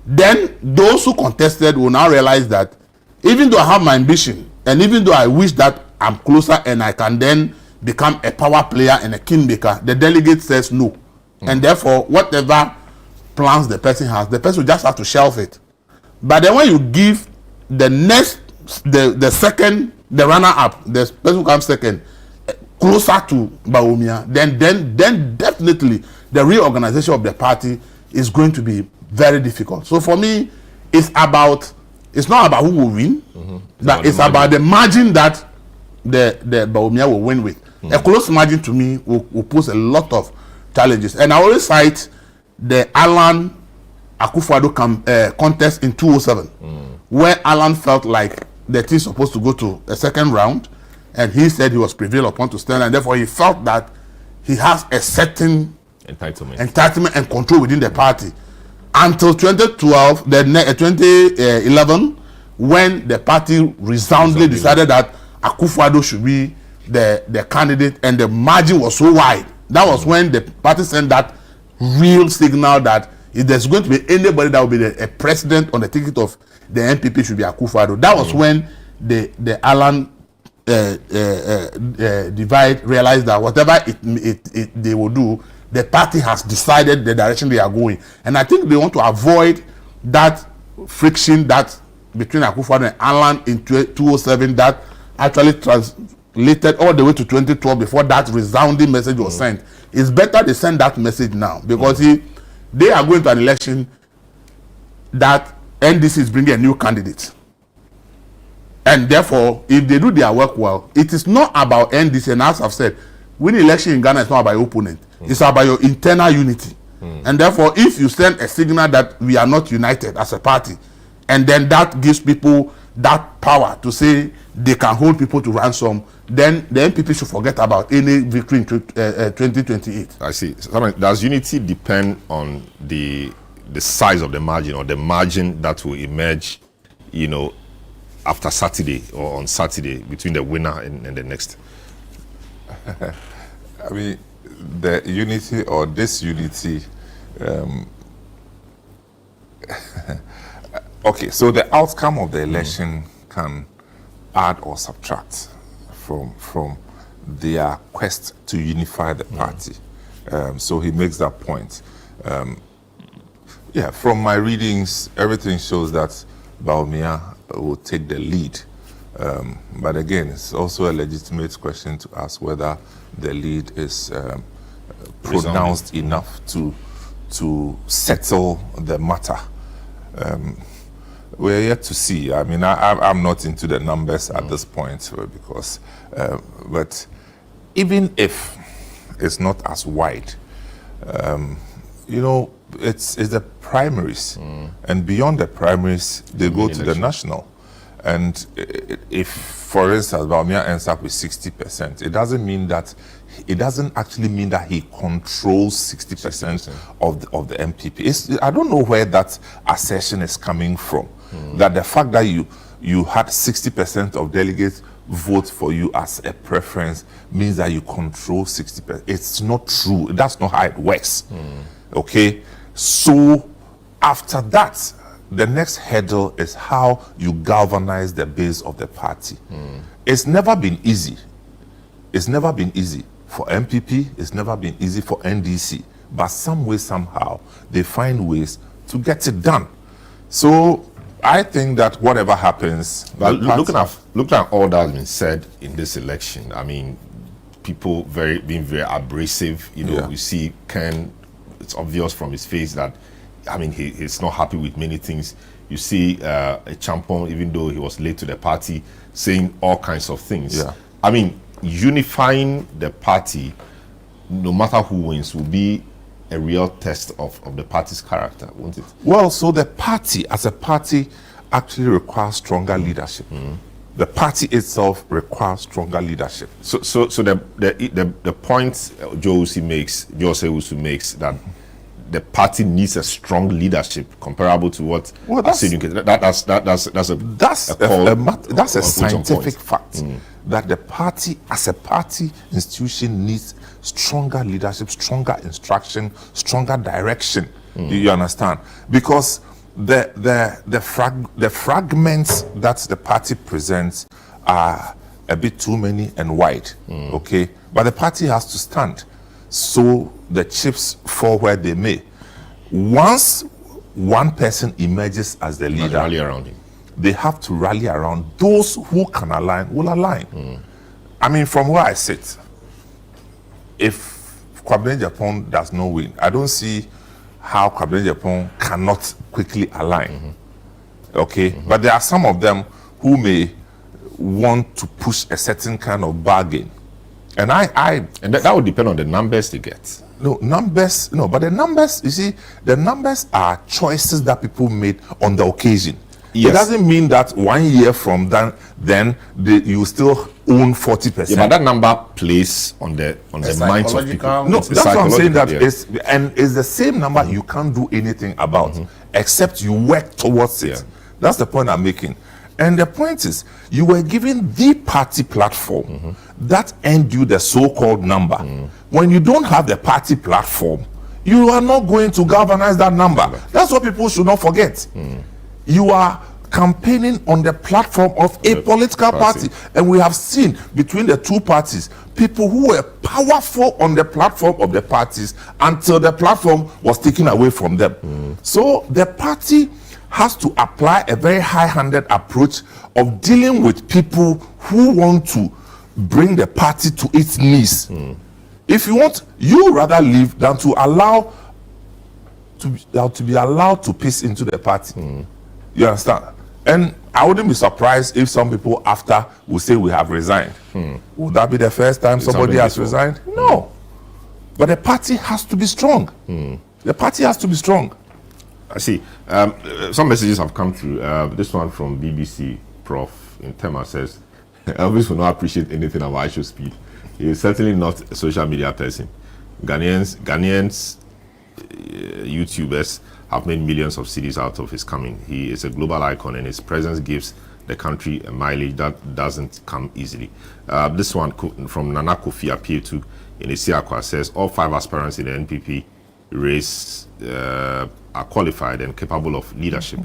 Then those who contested will now realize that even though I have my ambition, and even though I wish that I'm closer and I can then become a power player and a kingmaker, the delegate says no. And therefore, whatever plans the person has, the person will just have to shelf it. But then when you give the next, the second, the runner-up, the person who comes second, closer to Bawumia, then definitely the reorganization of the party is going to be very difficult. So for me, it's not about who will win, but it's about the margin that the Bawumia will win with. A close margin to me will pose a lot of challenges. And I always cite the Alan Akufo-Addo contest in 2007, where Alan felt like the team supposed to go to a second round, and he said he was prevailed upon to stand, and therefore he felt that he has a certain entitlement and control within the party. Until 2012, 2011, when the party resoundingly decided that Akufo-Addo should be the candidate, and the margin was so wide. That was when the party sent that real signal that if there's going to be anybody that will be a president on the ticket of the MPP, should be Akufo-Addo. That was when the Alan divide realized that whatever they will do, the party has decided the direction they are going. And I think they want to avoid that friction that between Akufo-Addo and Alan in 2007 that actually translated all the way to 2012 before that resounding message was sent. It's better they send that message now, because they are going to an election that NDC is bringing a new candidate. And therefore, if they do their work well, it is not about NDC. And as I've said, winning election in Ghana is not about your opponent. It's about your internal unity. And therefore, if you send a signal that we are not united as a party, and then that gives people that power to say they can hold people to ransom, then the MPP should forget about any victory in 2028. I see. So, does unity depend on the size of the margin, or the margin that will emerge, after Saturday or on Saturday between the winner and the next? I mean, the unity or disunity. Okay, so the outcome of the election can add or subtract from their quest to unify the party. So he makes that point. Yeah, from my readings, everything shows that Bawumia will take the lead. But again, it's also a legitimate question to ask whether the lead is pronounced enough to settle the matter. We're yet to see. I mean, I'm not into the numbers at this point, because, but even if it's not as wide, it's the primaries, and beyond the primaries, they go to the national. And if, for instance, Bawumia ends up with 60%, it doesn't actually mean that he controls 60% of the MPP. I don't know where that assertion is coming from. That the fact that you had 60% of delegates vote for you as a preference means that you control 60%. It's not true. That's not how it works. Okay? So after that, the next hurdle is how you galvanize the base of the party. It's never been easy. It's never been easy for MPP. It's never been easy for NDC. But some way, somehow, they find ways to get it done. So I think that whatever happens... But looking at all that has been said in this election, I mean, people being very abrasive. You see Ken, it's obvious from his face that, I mean, he's not happy with many things. You see a Champon, even though he was late to the party, saying all kinds of things. I mean, unifying the party, no matter who wins, will be a real test of the party's character, won't it? Well, so the party, as a party, actually requires stronger leadership. The party itself requires stronger leadership. So the point Joe Owusu makes that the party needs a strong leadership comparable to what that's a scientific fact that the party, as a party institution, needs stronger leadership, stronger instruction, stronger direction. You understand? Because the fragments that the party presents are a bit too many and wide. Okay, but the party has to stand, so the chips fall where they may. Once one person emerges as the leader, rally around him. They have to rally around those who can align, will align. I mean, from where I sit, if Kwabena Japan does not win, I don't see how Kwabena Japan cannot quickly align. Okay, but there are some of them who may want to push a certain kind of bargain, and that would depend on the numbers they get. But the numbers, you see, the numbers are choices that people made on the occasion. Yes. It doesn't mean that 1 year from then you still own 40%. Yeah, but that number plays on the minds of people. No, that's what I'm saying. That is, and it's the same number you can't do anything about, except you work towards it. Yeah. That's the point I'm making. And the point is, you were given the party platform that earned you the so-called number. When you don't have the party platform, you are not going to galvanize that number. That's what people should not forget. You are campaigning on the platform of a political party. And we have seen between the two parties, people who were powerful on the platform of the parties until the platform was taken away from them. So the party has to apply a very high-handed approach of dealing with people who want to bring the party to its knees. If you want, you rather leave than to allow to be allowed to piss into the party. You understand? And I wouldn't be surprised if some people after will say we have resigned. Would that be the first time somebody has resigned? No. But the party has to be strong. The party has to be strong. I see. Some messages have come through. This one from BBC Prof in Tema says, Elvis will not appreciate anything about IShowSpeed. He is certainly not a social media person. Ghanaians YouTubers have made millions of cedis out of his coming. He is a global icon, and his presence gives the country a mileage that doesn't come easily. This one from Nana Kofi appeal to in Isiakwa says, all 5 aspirants in the NPP race are qualified and capable of leadership.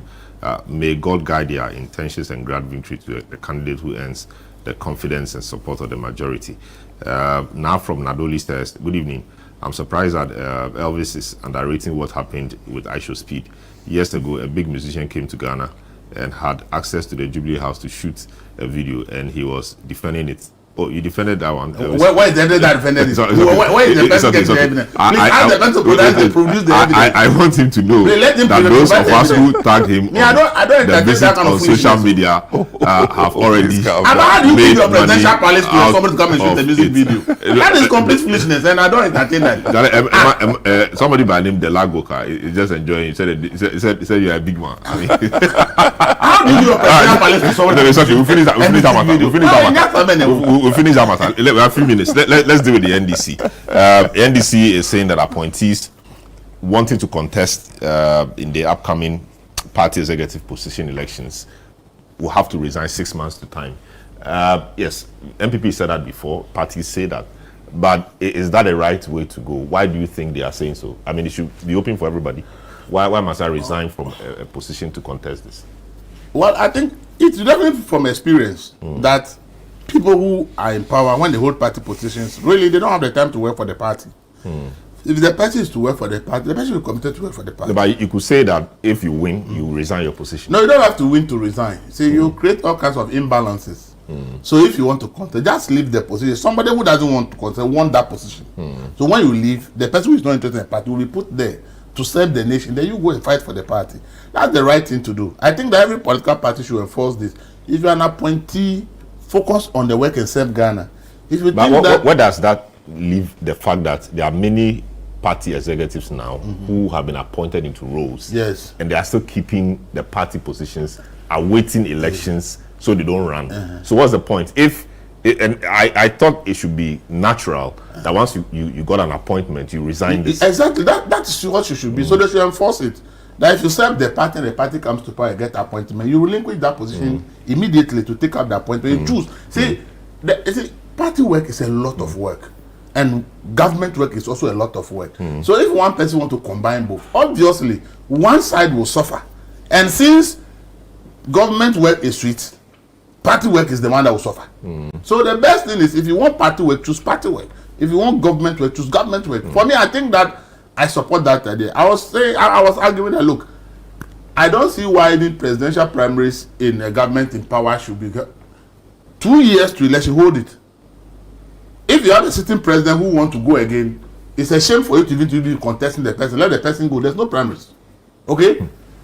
May God guide their intentions and grant victory to the candidate who earns the confidence and support of the majority. Now from Nadoli says, good evening. I'm surprised that Elvis is underrating what happened with IShowSpeed. Years ago, a big musician came to Ghana and had access to the Jubilee House to shoot a video, and he was defending it. Oh, you defended that one. Where is the evidence that defended it? Where is the person getting the evidence? Please ask the person to produce the evidence. I want him to know that those of us who tagged him on the visit on social media have already how do you give your presidential palace to somebody to come and shoot a music video? That is complete foolishness, and I don't entertain that. Somebody by the name Delagoka is just enjoying. He said you're a big man. I mean, how do you give your presidential palace to somebody? We'll finish that matter. We'll finish that matter. We have a few minutes. Let's deal with the NDC. NDC is saying that appointees wanting to contest in the upcoming party executive position elections will have to resign 6 months to time. Yes, MPP said that before. Parties say that. But is that the right way to go? Why do you think they are saying so? I mean, it should be open for everybody. Why must I resign from a position to contest this? Well, I think it's definitely from experience that people who are in power, when they hold party positions, really they don't have the time to work for the party. If the person is to work for the party, the person will be committed to work for the party. But you could say that if you win, you resign your position. No, you don't have to win to resign. See, you create all kinds of imbalances. So if you want to contest, just leave the position. Somebody who doesn't want to contest want that position. So when you leave, the person who is not interested in the party will be put there to serve the nation. Then you go and fight for the party. That's the right thing to do. I think that every political party should enforce this. If you are an appointee, focus on the work and serve Ghana. If you what does that leave the fact that there are many party executives now who have been appointed into roles, yes, and they are still keeping the party positions, awaiting elections so they don't run. So what's the point? If And I thought it should be natural that once you got an appointment, you resign this. Exactly. That is what you should be. So they should enforce it. That if you serve the party and the party comes to power and get appointment, you relinquish that position immediately to take up the appointment. You choose. See, party work is a lot of work. And government work is also a lot of work. So if one person wants to combine both, obviously, one side will suffer. And since government work is sweet, party work is the one that will suffer. So the best thing is, if you want party work, choose party work. If you want government work, choose government work. For me, I think that I support that idea. I was arguing that, look, I don't see why the presidential primaries in a government in power should be 2 years to election. Hold it. If you have a sitting president who want to go again, it's a shame for you to even be contesting the person. Let the person go. There's no primaries. Okay?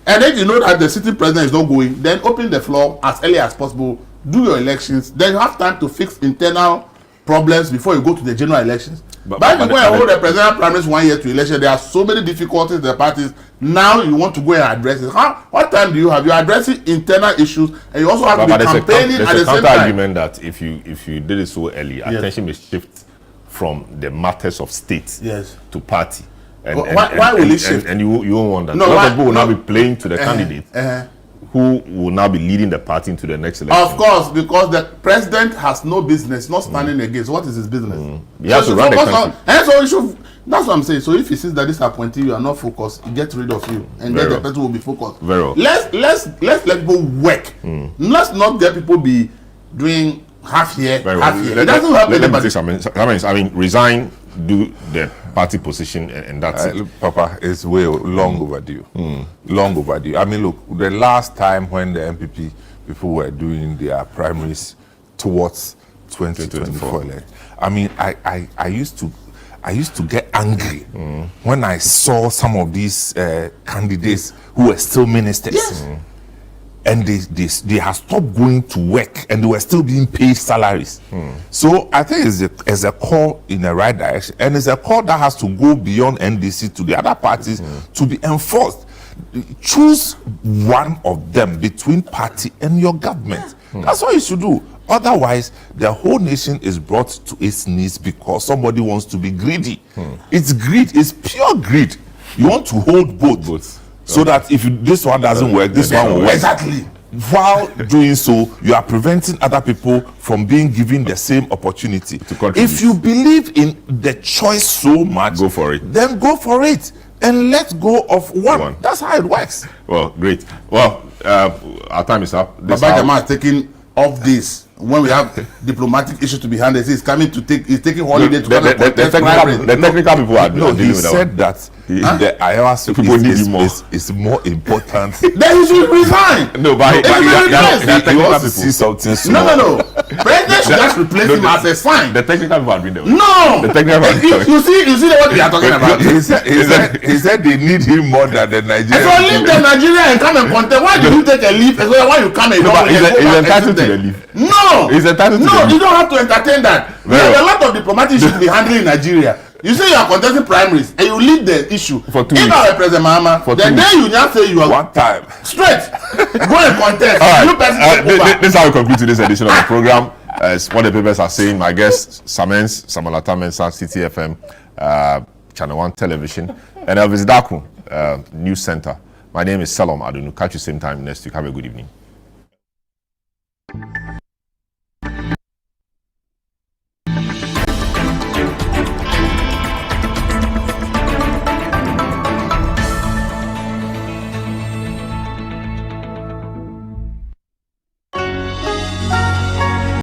And if you know that the sitting president is not going, then open the floor as early as possible. Do your elections. Then you have time to fix internal problems before you go to the general elections. But if you go and hold the presidential primaries 1 year to election, there are so many difficulties in the parties. Now you want to go and address it. What time do you have? You're addressing internal issues, and you also have to be campaigning at the same time. There's a counter-argument that if you did it so early, attention may shift from the matters of state to party. And, why will it shift? And you won't want that. A lot of people will now be playing to the candidate who will now be leading the party into the next election. Of course, because the president has no business, not standing against. What is his business? He has to run the country. And so you should. That's what I'm saying. So if he sees that this appointee, you are not focused, he gets rid of you, and then the person will be focused. Very well. Let's let people work. Let's not let people be doing half year, half year. It doesn't help anybody. I mean, resign, do the party position, and that's it. Papa, it's long overdue. Long overdue. I mean, look, the last time when the MPP people were doing their primaries towards 2024 election, I mean, I used to get angry when I saw some of these candidates who were still ministers. Yes. And they have stopped going to work and they were still being paid salaries. So I think it's a call in the right direction, and it's a call that has to go beyond NDC to the other parties to be enforced. Choose one of them between party and your government. That's what you should do. Otherwise, the whole nation is brought to its knees because somebody wants to be greedy. It's greed. It's pure greed. You want to hold both. So that if this one doesn't work, this one will work. Exactly. While doing so, you are preventing other people from being given the same opportunity. If you believe in the choice so much, go for it. Then go for it and let go of one. That's how it works. Well, great. Well, our time is up. Baba Jama is taking off this. When we have diplomatic issues to be handled, he's taking holiday to come and protest primaries. The technical people are no, he said that the IOS people is more important. Then he should resign. No, but he wants to see something small. No. President should just replace him as a sign. The technical people are doing that. No. The technical people. You see what we are talking about. He said they need him more than the Nigerians. So leave the Nigeria and come and contest. Why do you take a leave? Why you come and he's entitled to the leave. No. He's entitled to no, the leave. You don't have to entertain that. There are a lot of diplomatic issues to be handling in Nigeria. You say you are contesting primaries and you leave the issue. For 2 weeks. If I were President Mahama, then you now say you are one time. Straight. Go and contest. All right. This is how we conclude today's edition of the program. As what the papers are saying, my guest, Samalata Mensah, CTFM, Channel 1 Television, and Elvis Daku, News Center. My name is Salom Adunu. Catch you same time next week. Have a good evening.